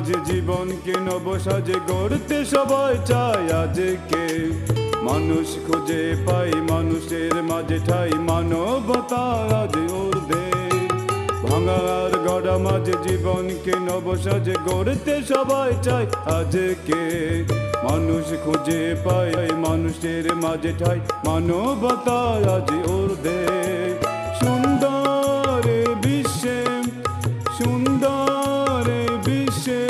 মাঝে জীবনকে নবসাজে গড়তে সবাই চায় আজকে। মানুষ খুঁজে পাই মানুষের মাঝে ঠাই, মানবতা আজ ঊর্ধ্বে। ভাঙার গড়া মাঝে জীবনকে নবসাজে গড়তে সবাই চায় আজকে। মানুষ খুঁজে পাই মানুষের মাঝে ঠাই, মানবতা আজ ঊর্ধ্বে। সুন্দর বিশ্বে, সুন্দর বিশ্বে,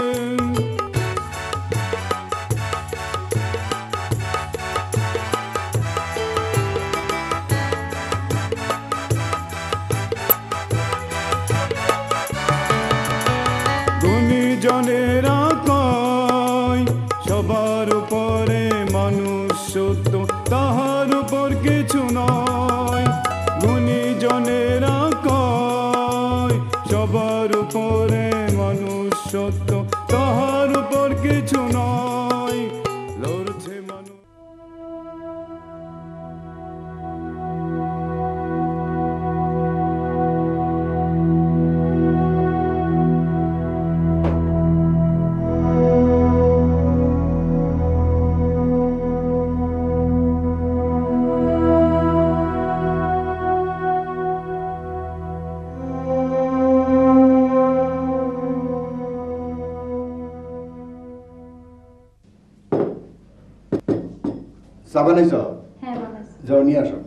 গুণীজনেরা কয় সবার উপরে মানুষ সত্য, তাহার উপর কিছু নয়। গুণীজনেরা কয় সবার উপরে মানুষ সত্য, তাহার উপর কিছু নয়। লড়ছে মানুষ। চা বানাইছ? হ্যাঁ বানাইছি। যাও নিয়ে আসো।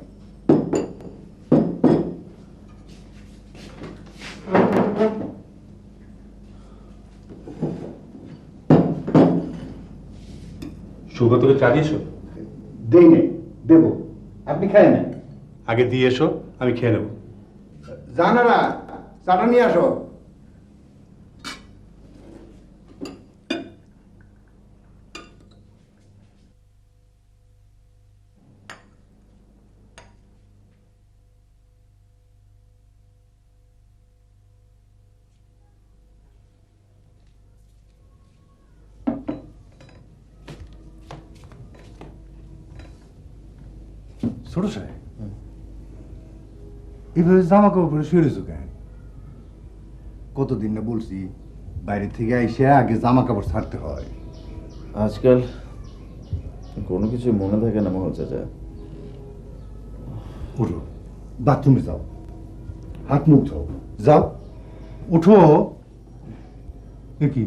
সৌগতকে চা দিয়েছো? দেই নেই, দেবো। আপনি খায় না? আগে দিয়ে এসো, আমি খেয়ে নেবো। জানারা চাটা নিয়ে আসো। ছোট সাহেব, এভাবে জামা কাপড় পরে শুয়ে রয়েছো কেন? কতদিন না বলছি বাইরে থেকে আইসে আগে জামা কাপড় ছাড়তে হয়। আজকাল কোনো কিছু মনে থাকে না মহল চাচা। উঠো, বাথরুমে যাও, হাত মুখ ধোও, যাও উঠো। এ কি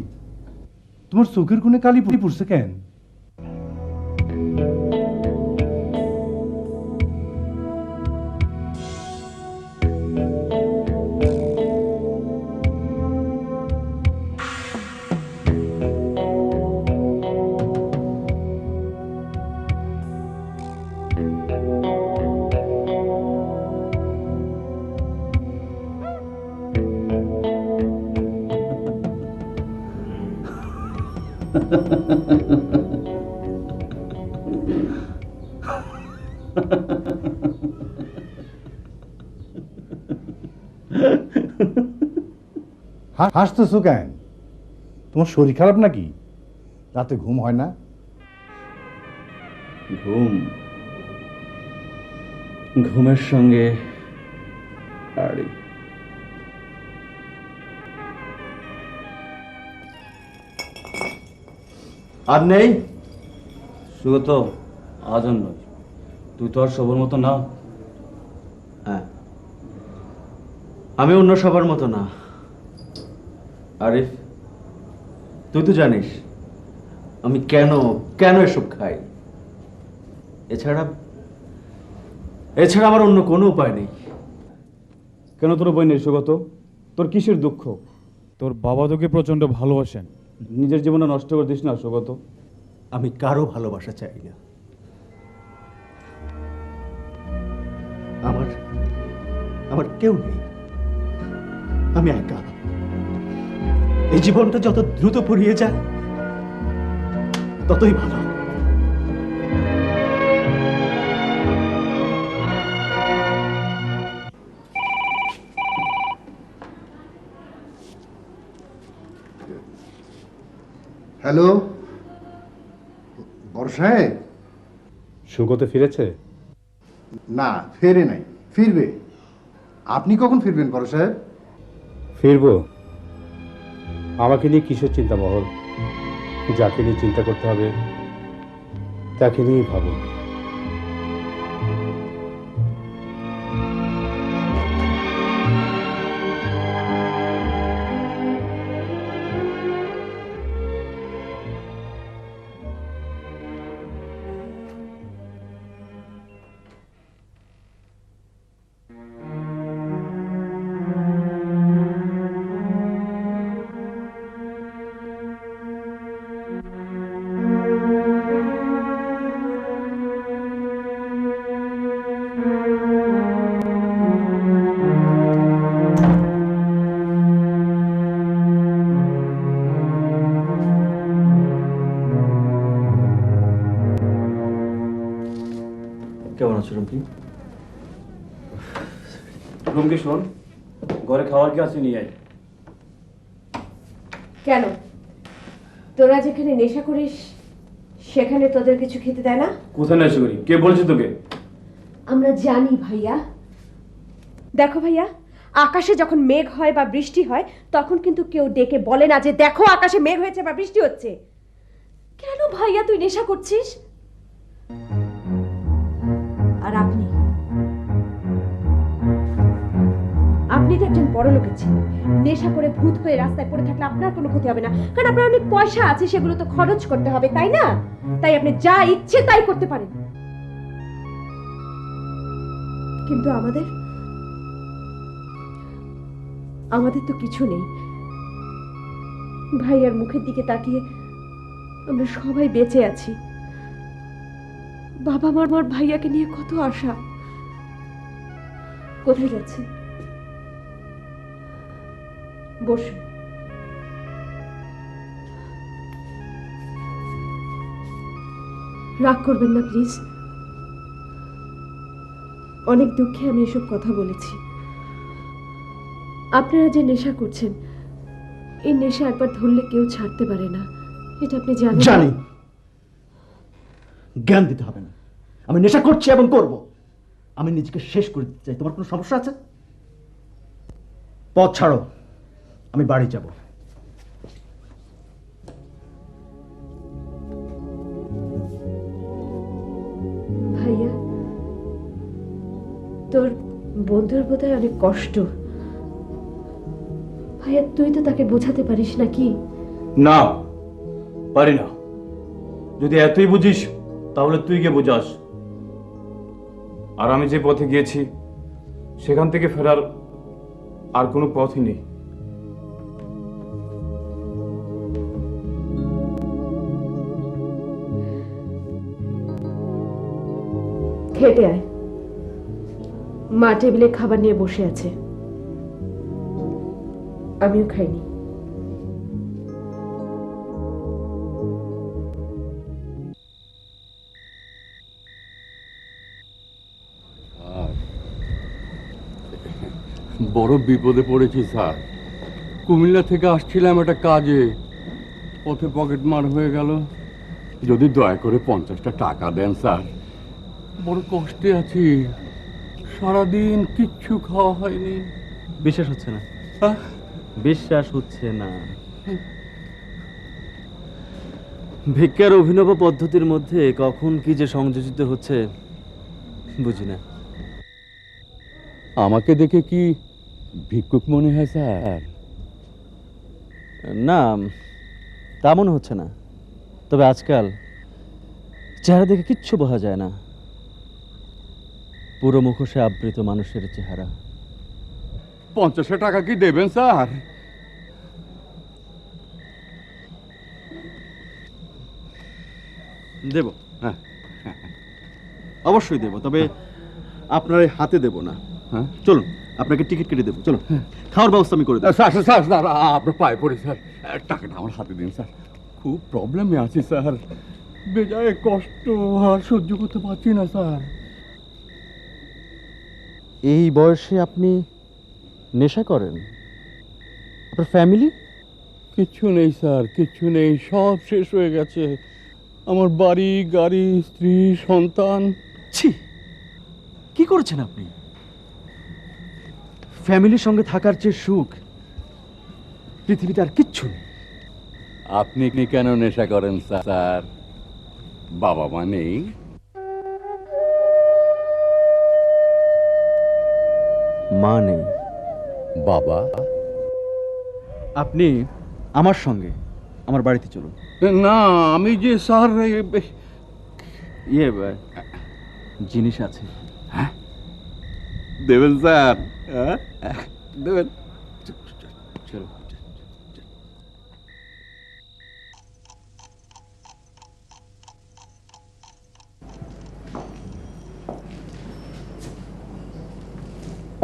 তোমার চোখের কোণে কালি পড়ছে কেন? হাসতেছো কেন? তোমার শরীর খারাপ নাকি? রাতে ঘুম হয় না? ঘুমের সঙ্গে আড়ি। আর নেই সুগত, আজ আর নয়। তুই তো আর সবার মতো না। হ্যাঁ, আমি অন্য সবার মতো না। আরিফ, তুই তো জানিস আমি কেন কেন এসব খাই। এছাড়া আমার অন্য কোনো উপায় নেই। কেন তোর বই নেই সুগত? তোর কিসের দুঃখ? তোর বাবা তোকে প্রচন্ড ভালোবাসেন, নিজের জীবনে নষ্ট করে দিস না সুগত। আমি কারো ভালোবাসা চাই না। আমার কেউ নেই, আমি একা। এই জীবনটা যত দ্রুত ফুরিয়ে যায় ততই ভালো। হ্যালো, বড় সাহেব। সুগত ফিরেছে? না, ফেরে নাই, ফিরবে। আপনি কখন ফিরবেন বড় সাহেব? ফিরবো, আমাকে নিয়ে কিসের চিন্তা মহল? যাকে নিয়ে চিন্তা করতে হবে তাকে নিয়েই ভাবো। কেমন আছো রুমকি? রুমকি শোন, ঘরে খাওয়ার কি আছে নিয়ে আয়। কেন তোরা যেখানে নেশা করিস সেখানে তোদের কিছু খেতে দেয় না? কোথায় নেশা করি? কে বলছে তোকে? আমরা জানি ভাইয়া। দেখো ভাইয়া, আকাশে যখন মেঘ হয় বা বৃষ্টি হয় তখন কিন্তু কেউ ডেকে বলে না যে দেখো আকাশে মেঘ হয়েছে বা বৃষ্টি হচ্ছে। কেন ভাইয়া তুই নেশা করছিস? আর আপনি তো একজন বড় লোকের ছেলে। নেশা করে ভূত হয়ে রাস্তায় পড়ে থাকলে আপনার কোনো ক্ষতি হবে না, কারণ আপনার অনেক পয়সা আছে, সেগুলো তো খরচ করতে হবে, তাই না? তাই আপনি যা ইচ্ছে তাই করতে পারেন। কিন্তু আমাদের তো কিছু নেই। ভাইয়ার মুখের দিকে তাকিয়ে আমরা সবাই বেঁচে আছি। বাবা মার ভাইয়াকে নিয়ে কত আশা। কোথায় যাচ্ছে? বসুন। রাগ করবেন না প্লিজ। অনেক দুঃখে আমি এসব কথা বলেছি। আপনারা যে নেশা করছেন, এই নেশা একবার ধরলে কেউ ছাড়তে পারে না, এটা আপনি জানেন। জানি, জ্ঞান দিতে হবে না। আমি নেশা করছি এবং করব। আমি নিজেকে শেষ করে দিতে চাই। তোমার কোনো সমস্যা আছে? পথ ছাড়ো, আমি বাড়ি যাব। ভাইয়া, তোর বন্ধুর বোধহয় অনেক কষ্ট। ভাইয়া, তুই তো তাকে বোঝাতে পারিস নাকি? না, পারি না। যদি এতই বুঝিস তাহলে তুই গিয়ে বোঝাস। আর আমি যে পথে গিয়েছি সেখান থেকে ফেরার আর কোনো পথই নেই। খেতে আয়। মা টেবিলে খাবার নিয়ে বসে আছে, আমিও খাইনি। বড় বিপদে পড়েছি স্যার। কুমিল্লা থেকে আসছিলাম একটা কাজে, পথে পকেট মার হয়ে গেল। যদি দয়া করে 50টা টাকা দেন স্যার। বড় কষ্টে আছি, সারাদিন কিচ্ছু খাওয়া হয়নি। বিশ্বাস হচ্ছে না, আহ, বিশ্বাস হচ্ছে না। ভিক্ষার অভিনব পদ্ধতির মধ্যে কখন কি যে সংযোজিত হচ্ছে বুঝি না। আমাকে দেখে কি ভিক্ষুক মনে হয় স্যার? না, তা মনে হচ্ছে না। তবে আজকাল চেহারা দেখে কিচ্ছু বোঝা যায় না। পুরো মুখোশে আবৃত মানুষের চেহারা। 50 টাকা কি দেবেন স্যার? দেব, হ্যাঁ, অবশ্যই দেব, তবে আপনার এই হাতে দেব না। হ্যাঁ, চলুন, আপনাকে টিকিট কেটে দেবো। চলুন, খাওয়ার ব্যবস্থা আমি করে দেবো। স্যার স্যার স্যার স্যার, আপনার পায়ে পড়ি স্যার, টাকাটা আমার হাতে দিন স্যার। খুব প্রবলেমে আছি স্যার, বেজায় কষ্ট আর সহ্য করতে পারছি না স্যার। এই বয়সে আপনি নেশা করেন? আপনার ফ্যামিলি? কিচ্ছু নেই স্যার, কিচ্ছু নেই, সব শেষ হয়ে গেছে। আমার বাড়ি, গাড়ি, স্ত্রী, সন্তান। ছি, কি করেছেন আপনি? ফ্যামিলির সঙ্গে থাকার চেয়ে সুখ পৃথিবীতে আর কিচ্ছু নেই। আপনি কি কেন নেশা করেন স্যার? বাবা মা নেই? মা নেই। বাবা? আপনি আমার সঙ্গে আমার বাড়িতে চলুন। না, আমি যে স্যার ইয়ে জিনিস আছে। দেবেন স্যার? হ্যাঁ? দেবেন? চলো।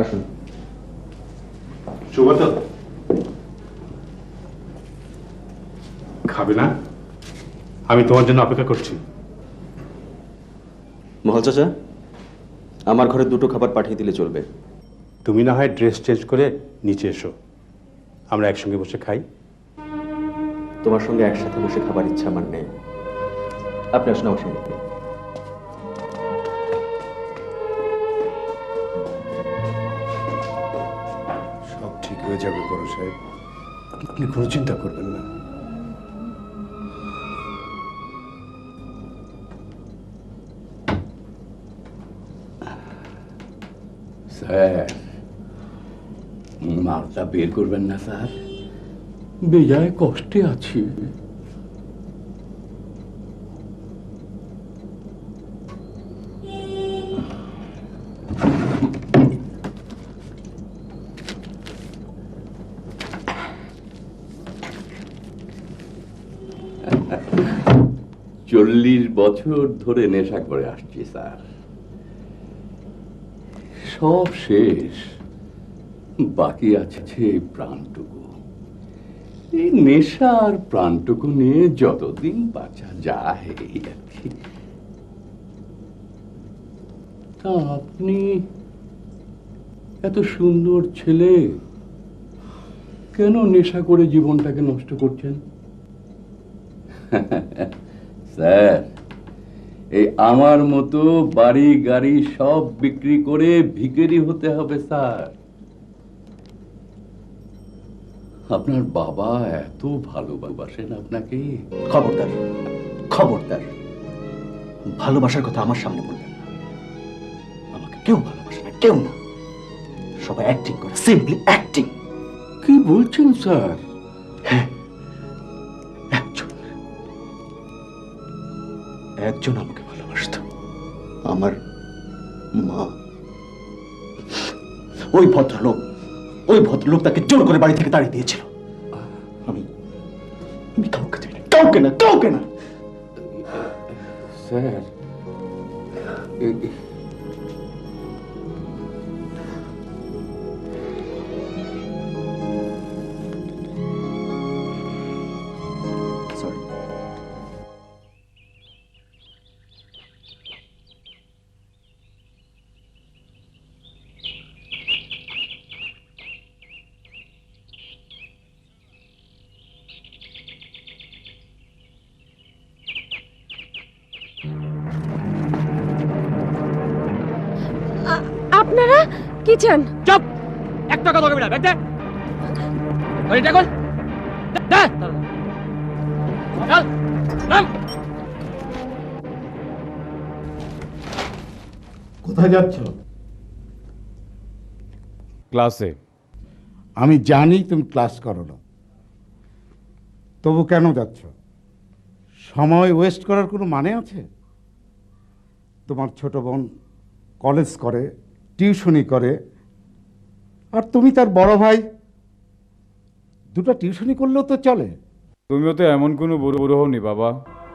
আসুন। সুগত, খাবে না? আমি তোমার জন্য অপেক্ষা করছি। মহল চাচা, আমার ঘরে 2টো খাবার পাঠিয়ে দিলে চলবে। তুমি না হয় ড্রেস চেঞ্জ করে নিচে এসো, আমরা একসঙ্গে বসে খাই। তোমার সঙ্গে একসাথে বসে খাবার ইচ্ছা আমার নেই। আপনি আসুন আমার সঙ্গে। সব ঠিক হয়ে যাবে বড় সাহেব, আপনি কোনো চিন্তা করবেন না। স্যার, মালটা বের করবেন না স্যার? বেজায় কষ্টে আছি। চল্লিশ বছর ধরে নেশা করে আসছি স্যার, সব শেষ, বাকি আছে এই প্রাণটুকু। এই নেশার প্রাণটুকু নিয়ে যতদিন বাঁচা যায় এই আর কি। তা আপনি এত সুন্দর ছেলে, কেন নেশা করে জীবনটাকে নষ্ট করছেন? স্যার, এই আমার মতো বাড়ি গাড়ি সব বিক্রি করে ভিখারি হতে হবে স্যার। আপনার বাবা এত ভালোবাসেন আপনাকে। খবরদার, খবরদার, ভালোবাসার কথা আমার সামনে বলবেন না। আমাকে কেউ ভালোবাসে না, কেউ না। সবাই অ্যাক্টিং করে, সিম্পলি অ্যাক্টিং। কি বলছেন স্যার? একজন একজন আমাকে ভালোবাসত, আমার মা। ওই ভদ্রলোক তাকে জোর করে বাড়ি থেকে তাড়িয়ে দিয়েছিল। আমি আমি কাউকে চাই না, কাউকে না, কাউকে না। Sir, sorry. আপনারা কি চান? চুপ! একটা কথা বলবি না, বেটা। ওই দেখুন, দে। চল, নাম। কোথায় যাচ্ছ? ক্লাসে। আমি জানি তুমি ক্লাস করো না, তবু কেন যাচ্ছ? সময় ওয়েস্ট করার কোনো মানে আছে? তোমার ছোট বোন কলেজ করে, টিউশনি করে, আর তুমি তার বড় ভাই, 2টা টিউশনি করলেও তো চলে। তুমিও তো এমন কোনো বুড়ো হওনি বাবা,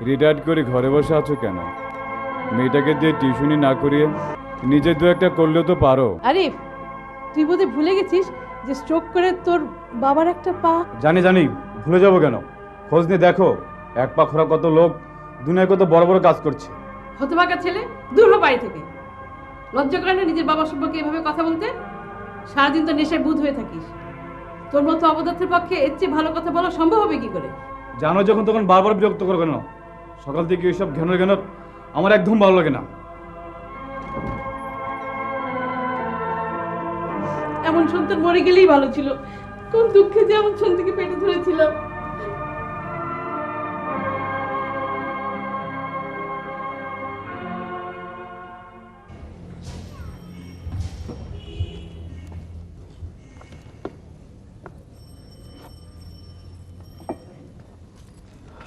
রিটায়ার্ড করে ঘরে বসে আছো কেন? মেয়েটাকে দিয়ে টিউশনি না করিয়ে নিজে 2-1টা করলেও তো পারো। আরিফ, তুই বোধহয় ভুলে গেছিস যে স্ট্রোক করে তোর বাবার একটা পা। জানি জানি, ভুলে যাবো কেন? খোঁজ নিয়ে দেখো, এক পা খোরা কত লোক দুনিয়ায় কত বড় বড় কাজ করছে। হতভাগা ছেলে, দূর হ বাড়ি থেকে। লজ্জা করে না নিজের বাবার সম্পর্কে এভাবে কথা বলতে? সারাদিন তো নেশায় বুঁদ হয়ে থাকিস। তোর মতো অবদার্থের পক্ষে এর চেয়ে ভালো কথা বলা সম্ভব হবে কি করে? জানো যখন তখন বারবার বিরক্ত করো কেন? সকাল থেকে এইসব ঘেন আমার একদম ভালো লাগে না। এমন সন্তান মরে গেলেই ভালো ছিল। কোন দুঃখে যে এমন সন্ধিকে পেটে ধরেছিলাম।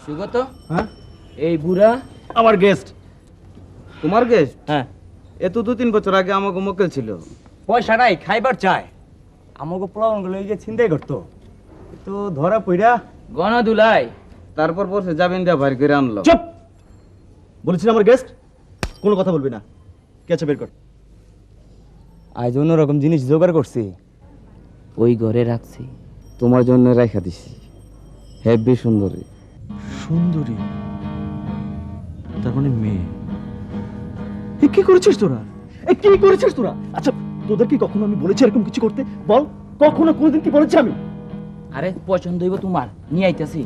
সুগত, হ্যাঁ, এই বুড়া আমার গেস্ট। তোমার গেস্ট? হ্যাঁ, এ তো 2-3 বছর আগে আমাকে মক্কেল ছিল। পয়সা নাই, খাইবার চায়। আমাকে পোলাওনগুলো এই যে ছিনতাই করতো, তো ধরা পইরা গনা দুলাই, তারপর পরশে যাবেন দিয়া বাইর করে আনলো। চুপ! বলেছিলাম আমার গেস্ট, কোনো কথা বলবি না। কেচে বের কর। আজ অন্যরকম জিনিস জোগাড় করছি, ওই ঘরে রাখছি। তোমার জন্য রাখা দিছি। হেভি সুন্দরী। সুন্দরী? তার মানে মেয়ে। এ কি করেছিস তোরা? এ কি করেছিস তোরা? আচ্ছা, তোদের কি কখনো আমি বলেছি এরকম কিছু করতে? বল, কখনো কোনোদিন কি বলেছি আমি? আরে পছন্দ হইব তোমার, নিয়ে আইতাছি।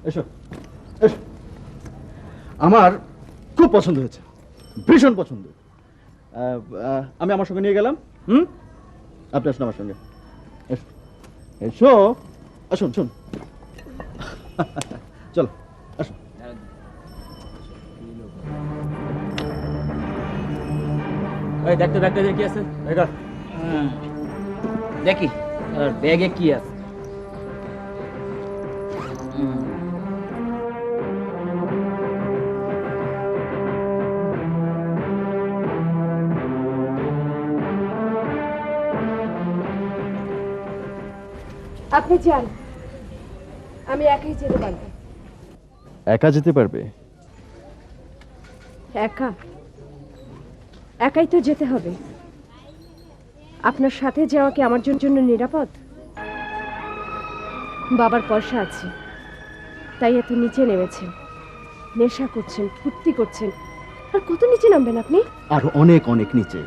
এসো, এসো। আমার খুব পছন্দ হয়েছে, ভীষণ পছন্দ। আমি আমার সঙ্গে নিয়ে গেলাম। আপনি আসুন আমার সঙ্গে। এসো, এসো, আসুন, শুন। চলো, আসুন। ওই দেখতে দেখতে দেখি আছে, দেখি ব্যাগে কি আছে। আপনি যান, আমি একাই যেতে পারবো। একা যেতে পারবে? একা? একাই তো যেতে হবে। আপনার সাথে যাওয়া কি আমার জন্য নিরাপদ? বাবার পয়সা আছে, তাই এত নিচে নেমেছেন, নেশা করছেন, ফুর্তি করছেন। আর কত নিচে নামবেন আপনি? আর অনেক অনেক নিচে,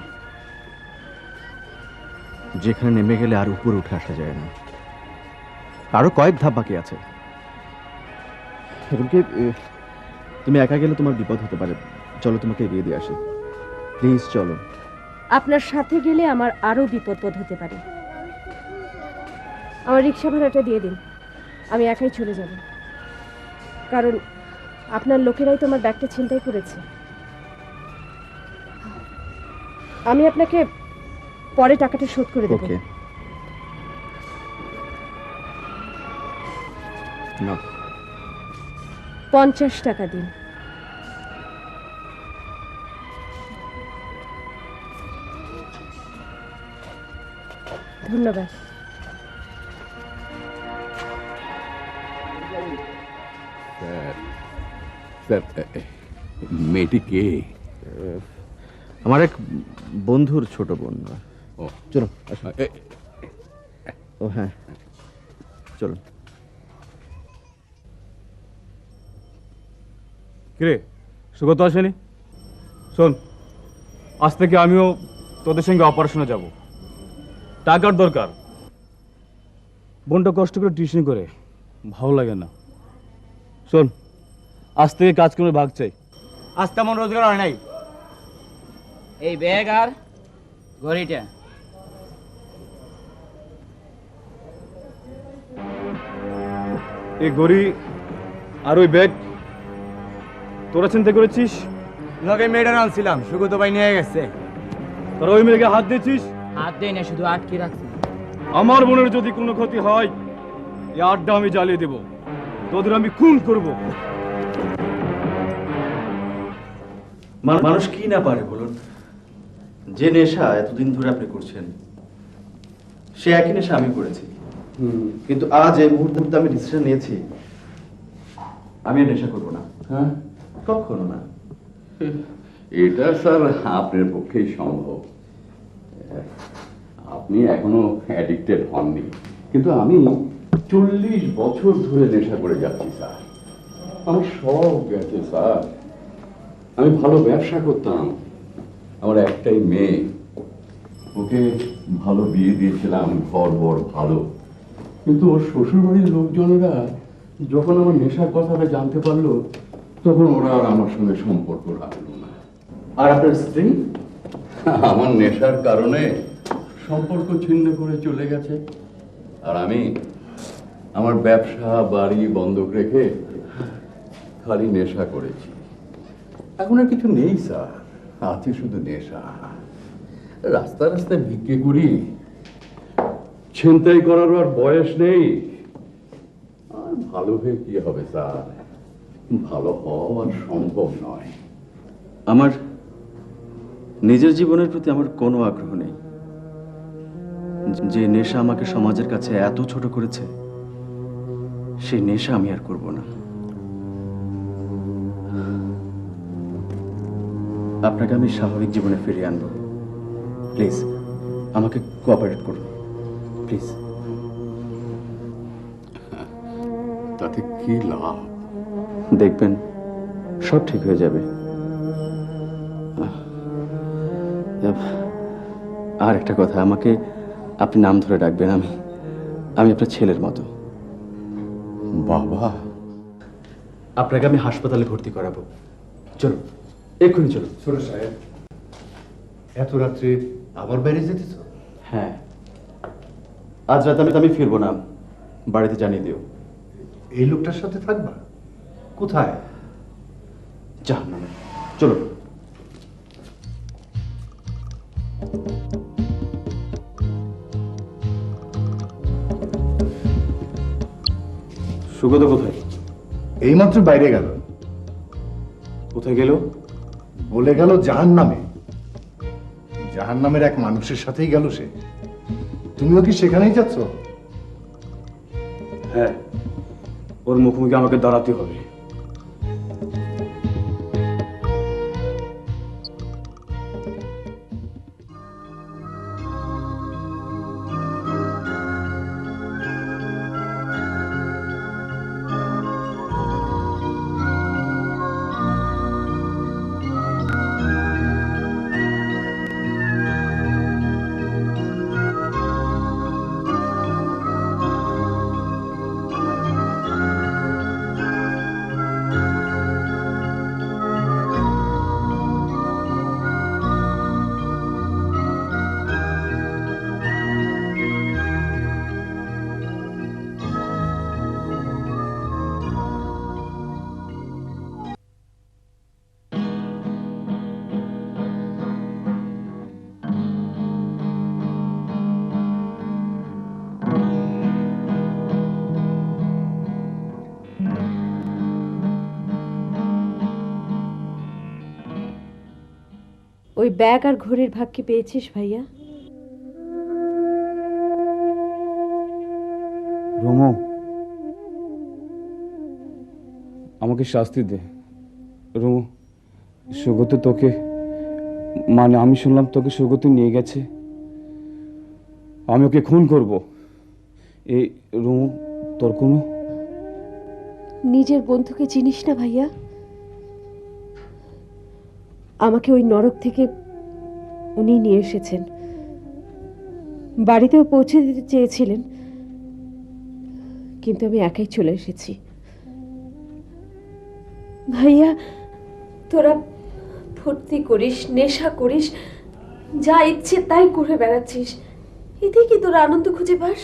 যেখানে নেমে গেলে আর উপরে উঠে আসা যায় না। আরো কয়েক ধাপ বাকি আছে। এমনকি তুমি একা গেলে তোমার বিপদ হতে পারে। চলো, তোমাকে এগিয়ে দিয়ে আসি। প্লিজ চলো। আপনার সাথে গেলে আমার আরো বিপদ বোধ হতে পারে। আমার রিক্সা ভাড়াটা দিয়ে দিন, আমি একাই চলে যাব। কারণ আপনার লোকেরাই তো আমার ব্যাগটা ছিনতাই করেছে। আমি আপনাকে পরে টাকাটা শোধ করে দেব। ওকে, না, 50 টাকা দিন। ধন্যবাদ। মেয়েটি কে? আমার এক বন্ধুর ছোট বোন। ও, চলো, আসুন। ও হ্যাঁ, চলুন। কিরে, সুগত আসেনি? শোন, আজ থেকে আমিও তোদের সঙ্গে অপারেশনে যাব। টাকার দরকার। বোনটা কষ্ট করে টিউশন করে, ভালো লাগে না। শোন, আজ থেকে কাজ করে ভাগ চাই। আজ তেমন রোজগার হয় নাই। এই ব্যাগ আর ঘড়িটা। এই ঘড়ি আর ওই ব্যাগ তোরা চিন্তা করেছিস? লগে মেয়েটার আনছিলাম, সুগত ভাই নিয়ে গেছে। তোরা ওই মেয়েকে হাত দিয়েছিস? হাত দেয় না, শুধু আটকে রাখছি। আমার বোনের যদি কোনো ক্ষতি হয়, এই আড্ডা আমি জ্বালিয়ে দেব। তোদের আমি খুন করব। মানুষ কি না পারে বলুন? যে নেশা এতদিন ধরে আপনি করছেন, সে একই নেশা আমি করেছি। কিন্তু আজ এই মুহূর্তে আমি ডিসিশন নিয়েছি, আমি আর নেশা করবো না। হ্যাঁ, কখনো না। এটা স্যার আপনার পক্ষেই সম্ভব। আপনি এখনো অ্যাডিক্টেড হননি, কিন্তু আমি 40 বছর ধরে নেশা করে যাচ্ছি স্যার। আমার সব গেছে স্যার। আমি ভালো ব্যবসা করতাম, আমার একটাই মেয়ে, ওকে ভালো বিয়ে দিয়েছিলাম, ঘর বর ভালো। কিন্তু ওর শ্বশুরবাড়ির লোকজনেরা যখন আমার নেশার কথাটা জানতে পারলো, তখন ওরা আর আমার সঙ্গে সম্পর্ক রাখলো না। আর আপনার স্ত্রী? আমার নেশার কারণে সম্পর্ক ছিন্ন করে চলে গেছে। আর আমি আমার ব্যবসা বাড়ি বন্ধক রেখে খালি নেশা করেছি। এখন আর কিছু নেই স্যার, আছে শুধু নেশা। রাস্তা রাস্তায় ভিক্ষে করি, ছিনতাই করারও আর বয়স নেই। আর ভালো হয়ে কি হবে স্যার, ভালো হওয়া আর সম্ভব নয়। আমার নিজের জীবনের প্রতি আমার কোনো আগ্রহ নেই। যে নেশা আমাকে সমাজের কাছে এত ছোট করেছে, সেই নেশা আমি আর করব না। আপনাকে আমি স্বাভাবিক জীবনে ফিরিয়ে আনবো। প্লিজ আমাকে কোঅপারেট করুন, প্লিজ। তাতে কি লাভ? দেখবেন সব ঠিক হয়ে যাবে। আর একটা কথা, আমাকে আপনি নাম ধরে ডাকবেন। আমি আপনার ছেলের মতো। বাবা, আপনাকে আমি হাসপাতালে ভর্তি করাবো। চলুন, এক্ষুনি চলুন। ছোট সাহেব, এত রাত্রে আবার বাইরে যেতেছ? হ্যাঁ, আজ রাতে আমি ফিরবো না, বাড়িতে জানিয়ে দিও। এই লোকটার সাথে থাকবা? কোথায়? জাহান্নামে। চলুন। সুগত কোথায়? এইমাত্র বাইরে গেল। কোথায় গেল? বলে গেল জাহান্নামে। জাহান্নামের এক মানুষের সাথেই গেল সে। তুমিও কি সেখানেই যাচ্ছ? হ্যাঁ, ওর মুখোমুখি আমাকে দাঁড়াতে হবে। ওই ব্যাগ আর ঘড়ির ভাগ কি পেয়েছিস ভাইয়া? রুমু, আমাকে শাস্তি দে। রুমু, সুগত তোকে, মানে আমি শুনলাম তোকে সুগত নিয়ে গেছে। আমি ওকে খুন করব। এই রুমু, তোর কোনো নিজের বন্ধুকে চিনিস না ভাইয়া? আমাকে ওই নরক থেকে উনি নিয়ে এসেছেন। বাড়িতেও পৌঁছে দিতে চেয়েছিলেন, কিন্তু আমি একাই চলে এসেছি। ভাইয়া, তোরা ফুর্তি করিস, নেশা করিস, যা ইচ্ছে তাই করে বেড়াচ্ছিস, এতে কি তোরা আনন্দ খুঁজে পাস?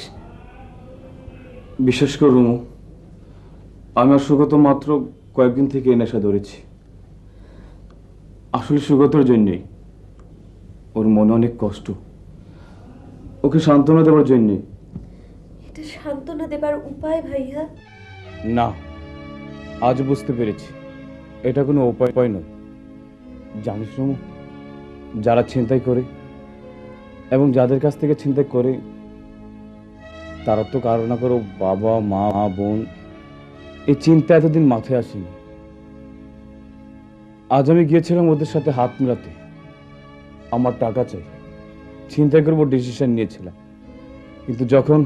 বিশ্বাস কর রুমু, আমি আর সুগত মাত্র কয়েকদিন থেকে এই নেশা ধরেছি। আসলে সুগতর জন্যই। ওর মনে অনেক কষ্ট, ওকে সান্ত্বনা দেওয়ার জন্যই। এটা সান্ত্বনা দেবার উপায় ভাইয়া? না, আজ বুঝতে পেরেছি এটা কোনো উপায় নয়। জানিস রুমু, যারা ছিনতাই করে এবং যাদের কাছ থেকে ছিনতাই করে, তারা তো কারো না কারো বাবা মা বোন। এই চিন্তা এতদিন মাথায় আসেনি। আজ আমি গিয়েছিলাম ওদের সাথে হাত মেলাতে, আমার টাকা চাই, ছিনতাই করবো ডিসিশন নিয়েছিলাম। কিন্তু যখন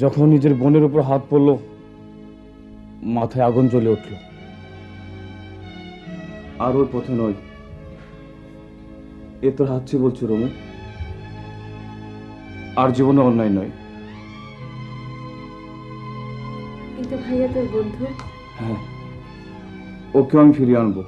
যখন নিজের বোনের উপর হাত পড়লো, মাথায় আগুন জ্বলে উঠল। আর ওর পথে নয়। এ তোর হাতছি বলছো রমু, আর জীবনে অন্যায় নয়। কিন্তু ভাইয়া তোর বন্ধু, হ্যাঁ, ওকে আমি ফিরিয়ে আনবো।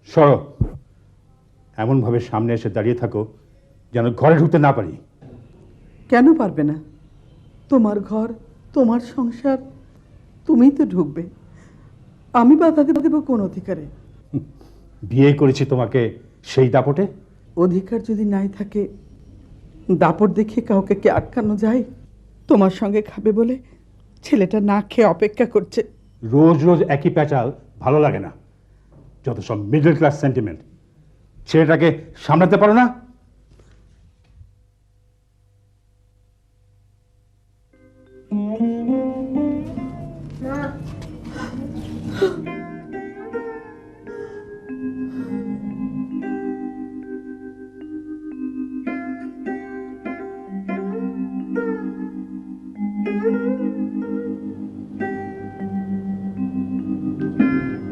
সরো, এমনভাবে সামনে এসে দাঁড়িয়ে থাকো যেন ঘরে ঢুকতে না পারি। কেন পারবে না? তোমার ঘর, তোমার সংসার, তুমিই তো ঢুকবে। আমি বাধা দেব কোন অধিকারে? বিয়ে করেছি তোমাকে সেই দাপটে? অধিকার যদি নাই থাকে, দাপট দেখিয়ে কাউকে কি আটকানো যায়? তোমার সঙ্গে খাবে বলে ছেলেটা না খেয়ে অপেক্ষা করছে। রোজ রোজ একই প্যাচাল ভালো লাগে না। যত সব মিডল ক্লাস সেন্টিমেন্ট। ছেলেটাকে সামলাতে পারো না?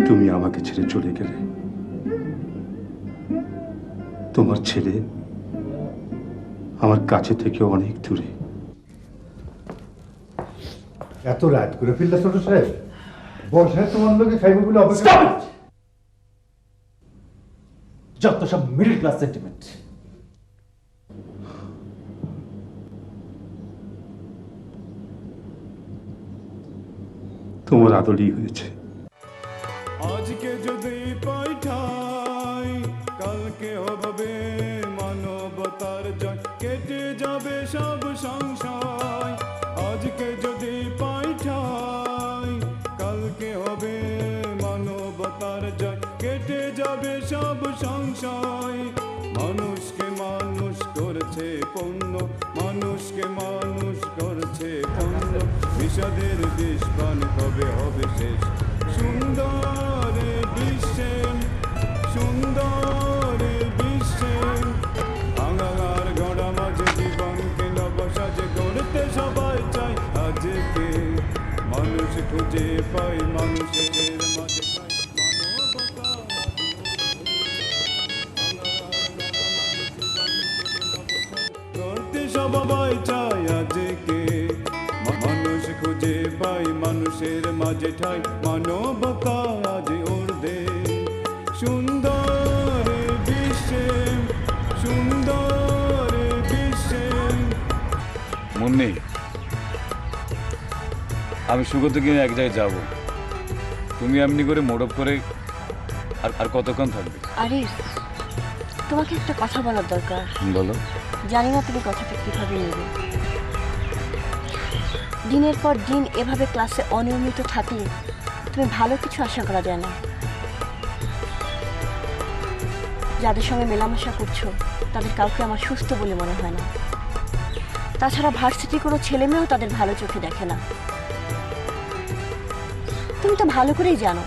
তুমি আমাকে ছেড়ে চলে গেলে। তোমার ছেলে আমার কাছে থেকে অনেক দূরে। এত রাত করে ফেললে ছোট সাহেব? বসে তোমার লোকে খাইবে বলে অপেক্ষা। যত সব মিডল ক্লাস সেন্টিমেন্ট। তোমার আদলই হয়েছে। আজকে যদি পাইঠাই, কালকে হবে মানবতার জয়, কেটে যাবে সব সংশয়। আজকে যদি পাইঠাই, কালকে হবে মানবতার জয়, কেটে যাবে সব সংশয়। মানুষকে মানুষ করছে পণ্য, মানুষকে মানুষ করছে পণ্য, বিষাদের বিষ পান কবে হবে শেষ? সুন্দর বিশ্বে, সুন্দর বিশ্বে, ভাঙার গড়া মাঝে জীবনকে নবসাজে গড়তে সবাই চাই। আজকে মানুষ খুঁজে পাই, মানুষের মাঝে পাই মানবতা। করতে সবাই চাই আজকে, মানুষ খুঁজে পাই মানুষের মাঝে ঠাই, মানবতা আজ উর্ধে। সুন্দর বিশ্বে, সুন্দর বিশ্বে। মুন্নি, আমি সুগত কিনে এক জায়গায় যাব, তুমি এমনি করে মোড়প করে আর কতক্ষণ থাকবে? আরে তোমাকে একটা কথা বলার দরকার। বলো। জানি না তুমি কথাটা কিভাবে নেবে। দিনের পর দিন এভাবে ক্লাসে অনিয়মিত থাকলে তুমি ভালো কিছু আশা করা যায় না। যাদের সঙ্গে মেলামেশা করছো তাদের কাউকে আমার সুস্থ বলে মনে হয় না। তাছাড়া ভার্সিটির কোনো ছেলে মেয়েও তাদের ভালো চোখে দেখে না। তুমি তো ভালো করেই জানো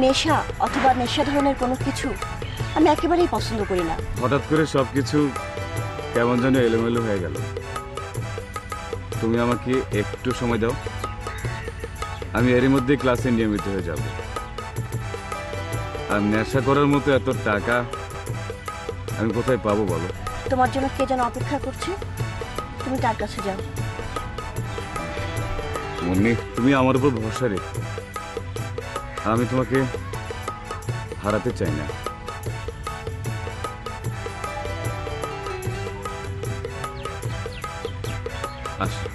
নেশা অথবা নেশা ধরনের কোনো কিছু আমি একেবারেই পছন্দ করি না। হঠাৎ করে সবকিছু কেমন যেন এলোমেলো হয়ে গেল। তুমি আমাকে একটু সময় দাও, আমি এরই মধ্যে ক্লাসে নিয়মিত হয়ে যাব। আর নেশা করার মতো এত টাকা আমি কোথায় পাবো বলো? তোমার জন্য কে যেন অপেক্ষা করছে, তুমি তার কাছে যাও। মুন্নি, তুমি আমার উপর ভরসা রেখো, আমি তোমাকে হারাতে চাই না। আচ্ছা,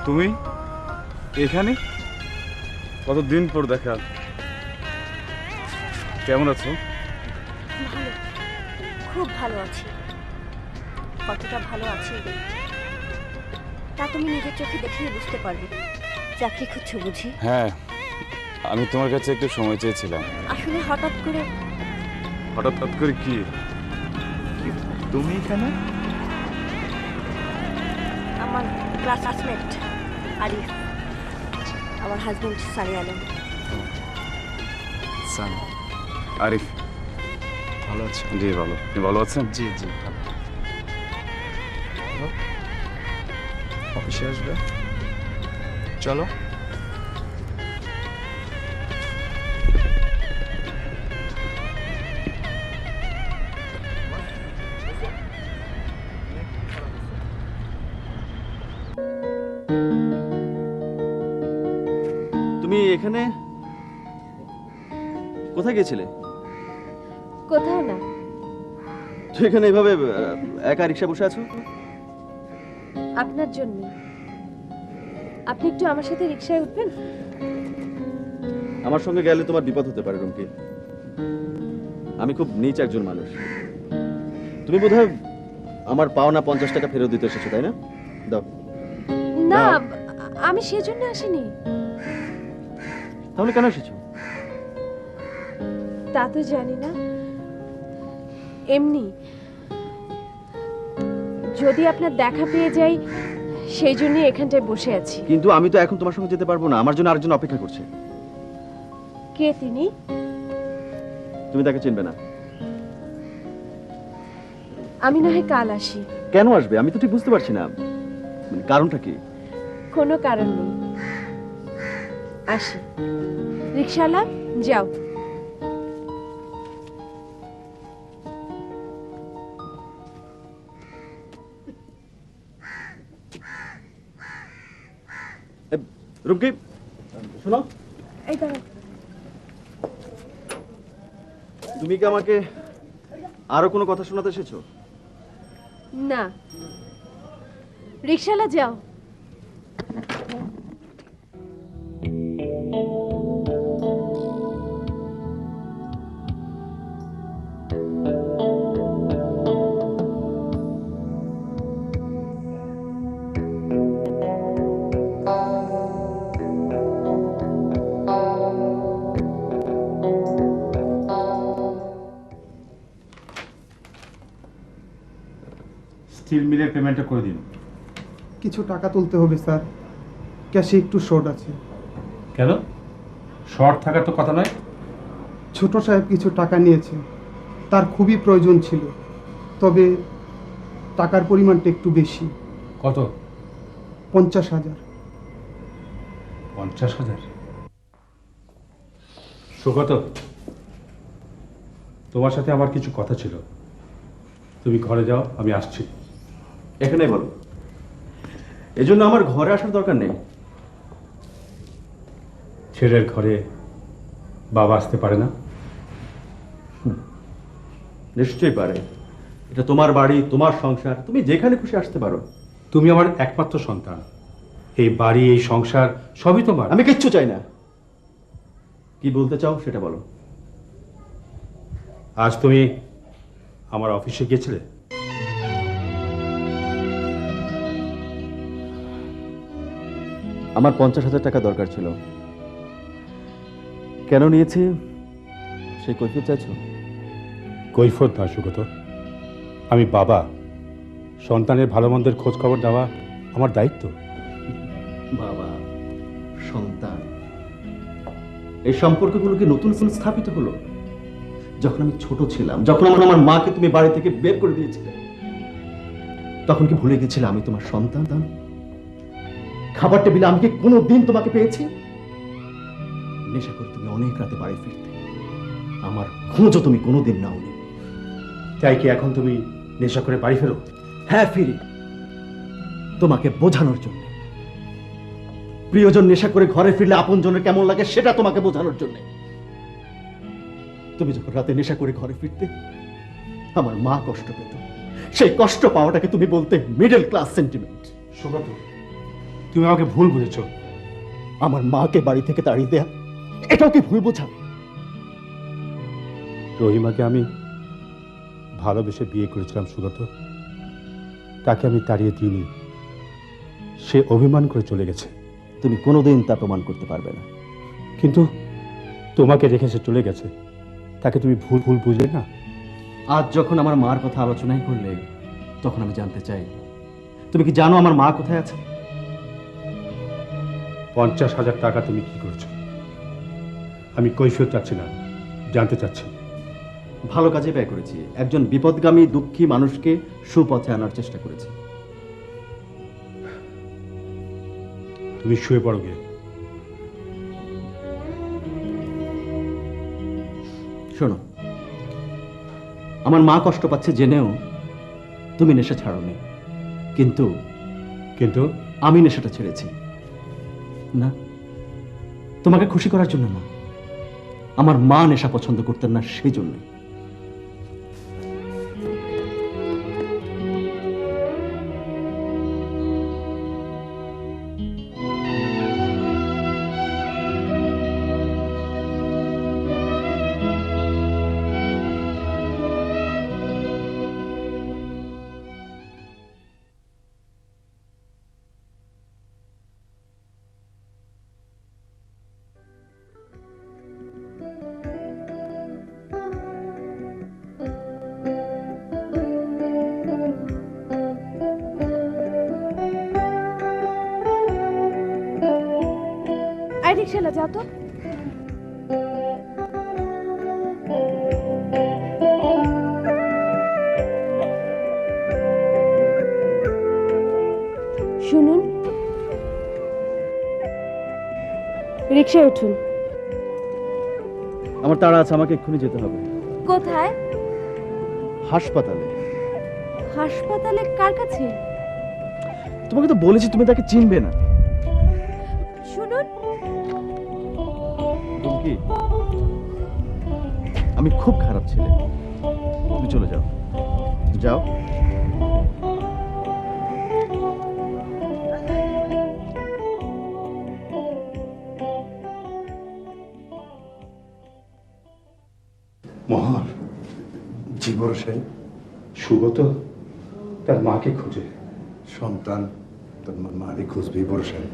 তুমি এখানে? কতদিন পর দেখা। কেমন আছো? ভালো, খুব ভালো আছি। কতটা ভালো আছি তা তুমি নিজের চোখে দেখেই বুঝতে পারবে। চাকরি খুঁজছো বুঝি? হ্যাঁ, আমি তোমার কাছে একটু সময় চেয়েছিলাম। আসলে হঠাৎ করে। হঠাৎ করে কি? তুমি এখানে? আমার ক্লাসমেট আরিফ, আমার হাজবেন্ড সানি আলম। আরিফ ভালো আছেন? জি ভালো। আপনি ভালো আছেন? জি জি ভালো। অফিসে আসবে? চলো। তুমি এখানে কোথায় গিয়েছিলে? কোথাও না। তুই এখানে এভাবে একা রিক্সা বসে আছো? আপনার জন্য। আপনি একটু আমার সাথে রিকশায় উঠবেন? আমার সঙ্গে গেলে তোমার বিপদ হতে পারে রুমকি। আমি খুব নীচ একজন মানুষ। তুমি বোধহয় আমার পাওনা 50 টাকা ফেরত দিতে এসেছো, তাই না? দাও। না, দাও। আমি সেজন্য আসিনি। তাহলে কেন এসেছো? তা তো জানি না, এমনি যদি আপনার দেখা পেয়ে যাই সেই জন্যই এখানটায় বসে আছি। কিন্তু আমি তো এখন তোমার সঙ্গে যেতে পারবো না, আমার জন্য আরেকজন অপেক্ষা করছে। কে তিনি? তুমি তাকে চিনবে না। আমি না হয় কাল আসি। কেন আসবে আমি তো ঠিক বুঝতে পারছি না, মানে কারণটা কি? কোনো কারণ নেই, আসি। রিকশাওয়ালা যাও। রুমকি শোনো, এই দাঁড়াও। তুমি কি আমাকে আরো কোনো কথা শোনাতে এসেছো? না, রিকশাওয়ালা যাও। স্টিল মিলের পেমেন্টটা করে দিন। কিছু টাকা তুলতে হবে স্যার, ক্যাশে একটু শর্ট আছে। কেন? শর্ট থাকার তো কথা নয়। ছোট সাহেব কিছু টাকা নিয়েছে, তার খুবই প্রয়োজন ছিল, তবে টাকার পরিমাণটা একটু বেশি। কত? 50,000। 50,000? সুগত, তোমার সাথে আমার কিছু কথা ছিল। তুমি ঘরে যাও, আমি আসছি। এখানেই বলো, এজন্য আমার ঘরে আসার দরকার নেই। ছেলের ঘরে বাবা আসতে পারে না? নিশ্চয়ই পারে, এটা তোমার বাড়ি, তোমার সংসার, তুমি যেখানে খুশি আসতে পারো। তুমি আমার একমাত্র সন্তান, এই বাড়ি, এই সংসার সবই তোমার। আমি কিচ্ছু চাই না। কি বলতে চাও সেটা বলো। আজ তুমি আমার অফিসে গিয়েছিলে? আমার 50,000 টাকা দরকার ছিল। কেন নিয়েছি সেই কৈফিয়ত চাইছো? কৈফিয়ত না সুগত, আমি বাবা, সন্তানের ভালো মন্দের খোঁজ খবর দেওয়া আমার দায়িত্ব। বাবা, সন্তান, এই সম্পর্কগুলো কি নতুন স্থাপিত হলো? যখন আমি ছোট ছিলাম, যখন আমার মাকে তুমি বাড়ি থেকে বের করে দিয়েছিলে, তখন কি ভুলে গেছিলে আমি তোমার সন্তান? খাবার টেবিলে আমি কি কোনোদিন তোমাকে পেয়েছি? নেশা করে তুমি অনেক রাতে বাড়ি ফিরতে, আমার খোঁজও তুমি কোনোদিন নাওনি। তাই কি এখন তুমি নেশা করে বাড়ি ফেরো? হ্যাঁ, ফিরি, তোমাকে বোঝানোর জন্য। প্রিয়জন নেশা করে ঘরে ফিরলে আপনজনের কেমন লাগে সেটা তোমাকে বোঝানোর জন্য। তুমি যখন রাতে নেশা করে ঘরে ফিরতে, আমার মা কষ্ট পেত। সেই কষ্ট পাওয়াটাকে তুমি বলতে মিডল ক্লাস সেন্টিমেন্ট। সুগত, তুমি আমাকে ভুল বুঝেছো। আমার মাকে বাড়ি থেকে তাড়িয়ে দেয়া, এটাও কি ভুল বোঝা? রহিমাকে আমি ভালোবেসে বিয়ে করেছিলাম সুগত, তাকে আমি তাড়িয়ে দিইনি। সে অভিমান করে চলে গেছে। তুমি কোনোদিন তা প্রমাণ করতে পারবে না। কিন্তু তোমাকে রেখে সে চলে গেছে, তাকে তুমি ভুল ভুল বুঝলে না? আজ যখন আমার মার কথা আলোচনাই করলে, তখন আমি জানতে চাই, তুমি কি জানো আমার মা কোথায় আছে? 50,000 টাকা তুমি কি করছো? আমি কৈফিয়ত চাচ্ছি না, জানতে চাচ্ছি। ভালো কাজে ব্যয় করেছি। একজন বিপদগামী দুঃখী মানুষকে সুপথে আনার চেষ্টা করেছি। তুমি শুয়ে পড়ো গিয়ে। শোনো, আমার মা কষ্ট পাচ্ছে জেনেও তুমি নেশা ছাড়োনি, কিন্তু কিন্তু আমি নেশাটা ছেড়েছি না, তোমাকে খুশি করার জন্য না। আমার মা নেশা পছন্দ করতেন না, সেই জন্য। আই রিক্সালা, যাও তো। শুনুন, রিক্সায় উঠুন। আমার তাড়া আছে, আমাকে এক্ষুনি যেতে হবে। কোথায়? হাসপাতালে। হাসপাতালে? কার কাছে? তোমাকে তো বলেছি তুমি তাকে চিনবে না। শুনুন, কি, আমি খুব খারাপ ছেলে, তুমি চলে যাও। যাও। মহার জীবন সাহেব, সুগত তার মাকে খোঁজে। সন্তান তোর মারে খুঁজবি বড় সাহেব।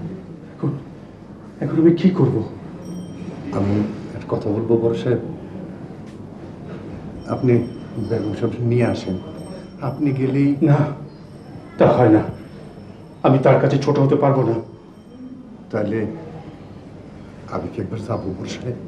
এখন আমি কি করব? আমি একটা কথা বলবো বড় সাহেব, আপনি বেগম সাহেব নিয়ে আসেন। আপনি গেলেই না, তা হয় না। আমি তার কাছে ছোট হতে পারবো না। তাহলে আমি কি একবার যাবো বড় সাহেব?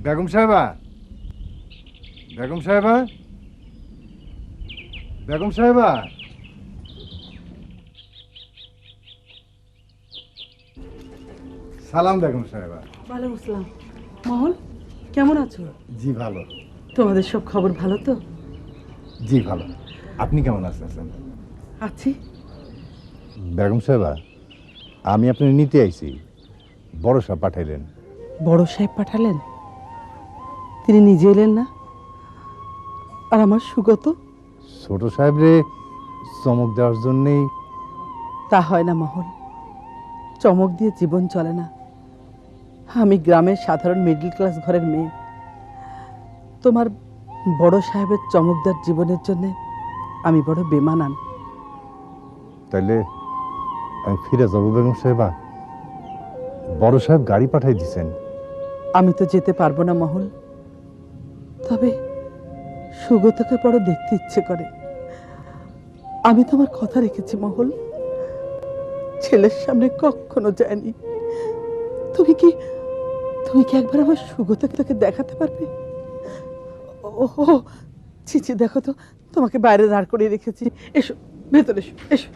বেগম সাহেবা, বেগম সাহেবা, বেগম সাহেবা। সালাম বেগম সাহেবা। ওয়ালাইকুম আসসালাম। মহল, কেমন আছো? জি ভালো। তোমাদের সব খবর ভালো তো? জি ভালো। আপনি কেমন আছেন? আছি। বেগম সাহেবা, আমি আপনার নিতে আইছি। বড় সাহেব পাঠাইলেন। বড় সাহেব পাঠালেন? তিনি নিজে এলেন না? আর আমার সুগত? ছোট সাহেব রে চমক দেওয়ার জন্যেই। তা হয় না মহল, চমক দিয়ে জীবন চলে না। আমি গ্রামের সাধারণ মিডল ক্লাস ঘরের মেয়ে। তোমার বড় সাহেবের চমকদার জীবনের জন্য আমি বড় বেমানান। তাইলে আমি ফিরে যাবো বেগম সাহেবা? বড় সাহেব গাড়ি পাঠাই দিছেন। আমি তো যেতে পারবো না মহল, তবে সুগতকে বড় দেখতে ইচ্ছে করে। আমি তোমার কথা রেখেছি মহল, ছেলের সামনে কখনো যায়নি। তুমি কি একবার আমার সুগতকে দেখাতে পারবে? ও ছিছি, দেখো তো, তোমাকে বাইরে দাঁড় করিয়ে রেখেছি। এসো, ভেতরে এসো, এসো।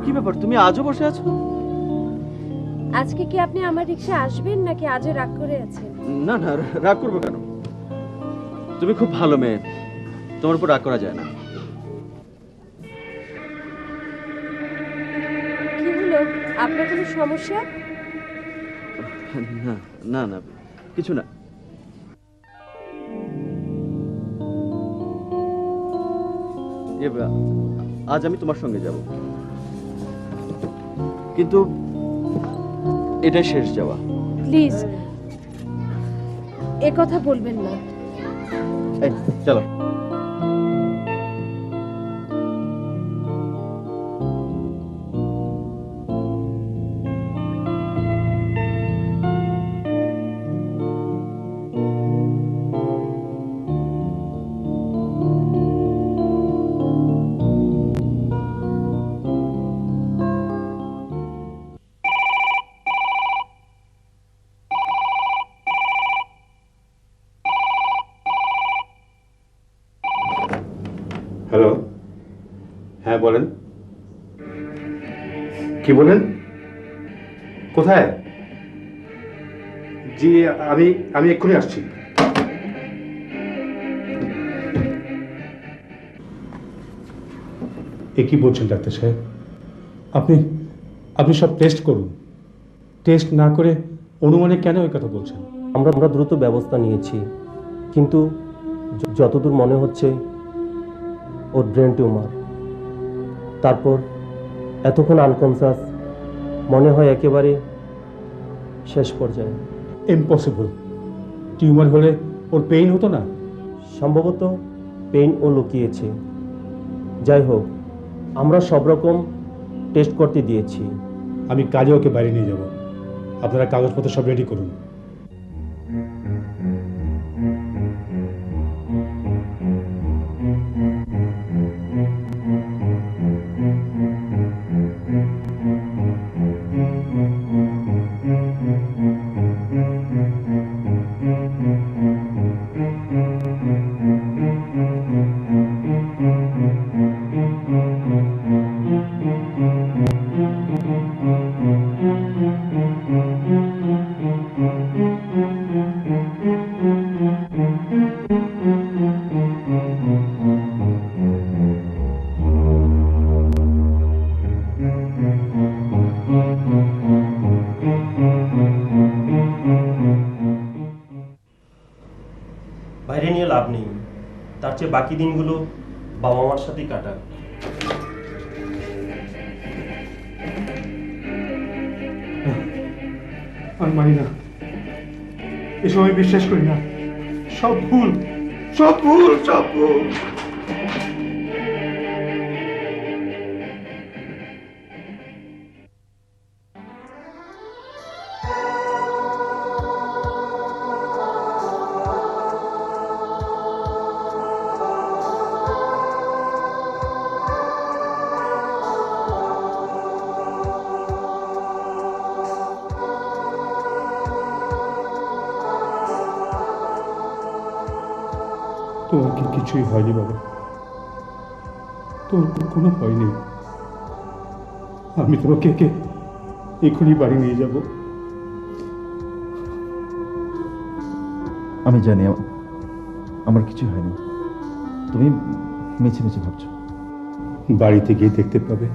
কি ব্যাপার, তুমি আজও বসে আছো? আজকে কি আপনি আমার রিকশা আসবেন নাকি আজও রাগ করে আছেন? না না, রাগ করবো কেন? তুমি খুব ভালো মেয়ে, তোমার উপর রাগ করা যায় না। কি হলো, আপনার কোনো সমস্যা? না না না, কিছু না। আজ আমি তোমার সঙ্গে যাব, কিন্তু এটাই শেষ যাওয়া। প্লিজ এ কথা বলবেন না। এই চলো। হ্যালো, হ্যাঁ বলেন। কি বলেন? কোথায়? জি, আমি এক্ষুনি আসছি। এ কি বলছেন ডাক্তার সাহেব? আপনি সব টেস্ট করুন। টেস্ট না করে অনুমানে কেন এই কথা বলছেন? আমরা দ্রুত ব্যবস্থা নিয়েছি, কিন্তু যতদূর মনে হচ্ছে ওর ব্রেন টিউমার। তারপর এতক্ষণ আনকনসাস, মনে হয় একেবারে শেষ পর্যায়ে। ইম্পসিবল। টিউমার হলে ওর পেইন হতো না? সম্ভবত পেইন ও লুকিয়েছে। যাই হোক, আমরা সব রকম টেস্ট করতে দিয়েছি। আমি কাজে ওকে বাইরে নিয়ে যাব। আপনারা কাগজপত্র সব রেডি করুন। বাইরে নিয়ে লাভ নেই, তার চেয়ে বাকি দিনগুলো বাবা মার সাথেই কাটা। আমি মানি না, এসব আমি বিশ্বাস করি না। সব ভুল, সব ভুল, সব ভুল। তোমার কি কিছুই হয়নি বাবা? তোর কোনো ভয় নেই। আমি তোমাকে এখনই বাড়ি নিয়ে যাব। আমি জানি আমার কিছু হয়নি, তুমি মিছে মিছে ভাবছো। বাড়িতে গিয়ে দেখতে পাবে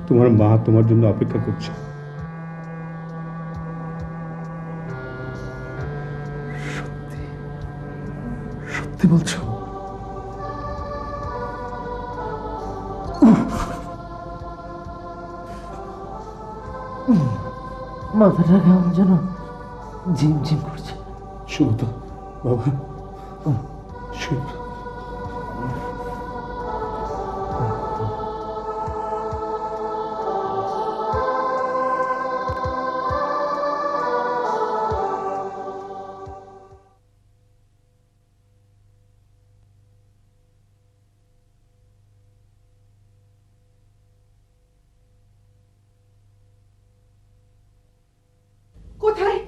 তোমার মা তোমার জন্য অপেক্ষা করছে। সত্যি বলছো? মাথাটা কেমন যেন ঝিমঝিম করছে। সুগত বাবা, শুয়ে পড়ো। কোথায়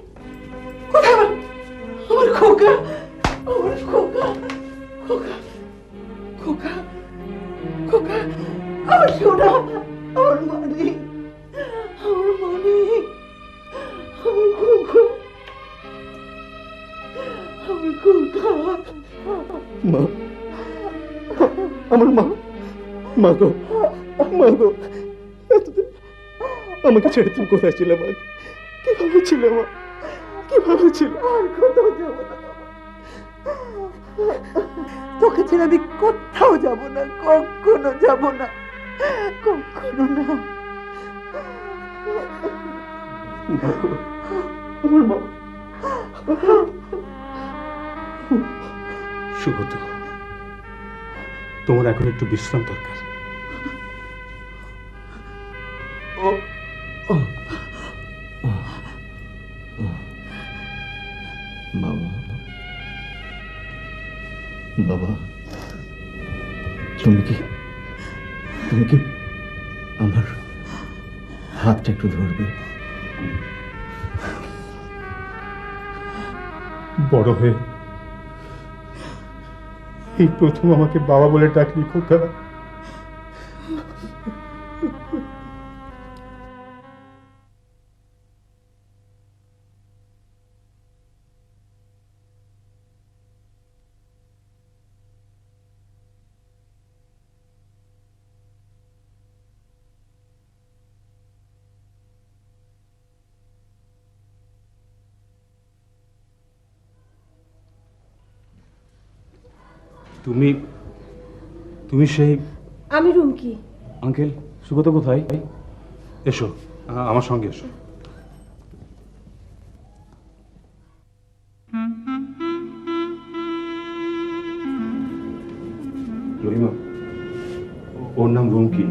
কোথায় আমার আমার খোকা, আমার খোকা, খোকা, খোকা, খোকা, আমার সোনা, আমার মানি, আমার মানি, আমার খোকা, আমার খোকা। মা, আমার মা, মা গো, মা গো, এতদিন আমাকে ছেড়ে তুমি কোথায় ছিলে মা? কিভাবে ছিলে মা? কিভাবে ছিল? আর কোথাও যাবো না, তোকে ছেড়ে আমি কোথাও যাব না, কখনো যাব না, কখনো না। আমার মা। সুগত, তোমার এখন একটু বিশ্রাম দরকার। বাবা, বাবা, তুমি কি আমার হাতটা একটু ধরবে? বড় হয়ে এই প্রথম আমাকে বাবা বলে ডাকলি খোকা। তুমি তুমি সেই আমি রুমকি। আঙ্কেল, সুগত কোথায়? এসো, আমার সঙ্গে এসো। রহিমা, ওর নাম রুমকি,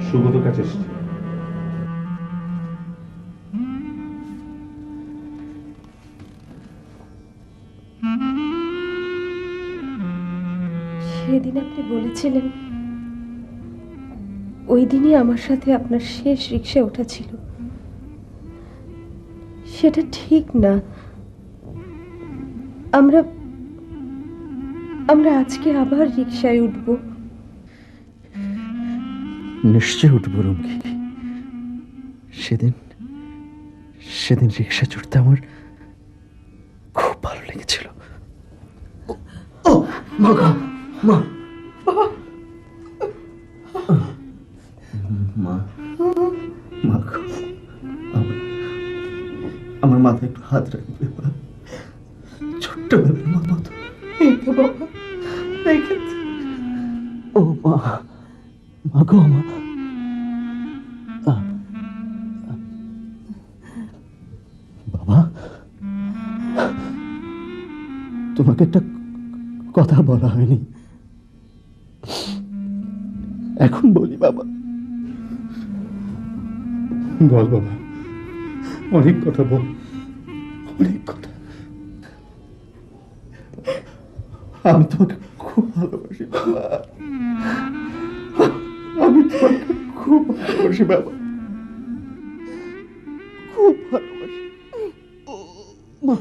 সুগতর কাছে এসেছে। সেদিন আপনি বলেছিলেন ওই দিনই আমার সাথে আপনার শেষ রিকশায় ওঠা ছিল। সেটা ঠিক না। আমরা আমরা আজকে আবার রিকশায় উঠব। নিশ্চয় উঠবো রুমকি। সেদিন রিক্সা চড়তে আমার খুব ভালো লেগেছিল। ও মা গো, মা, মা, মা গো, আমার মাথায় একটু হাত রাখবে? ছোট্টবেলার মা মতো। এই তো বাবা, দেখেছি। ও মা, মা গো, মা। বাবা, তোমাকে একটা কথা বলা হয়নি, এখন বলি বাবা। বল বাবা, অনেক কথা বল, অনেক কথা। আমি তোমাকে খুব ভালোবাসি বাবা, আমি তোমাকে খুব ভালোবাসি বাবা, খুব ভালোবাসি। মা।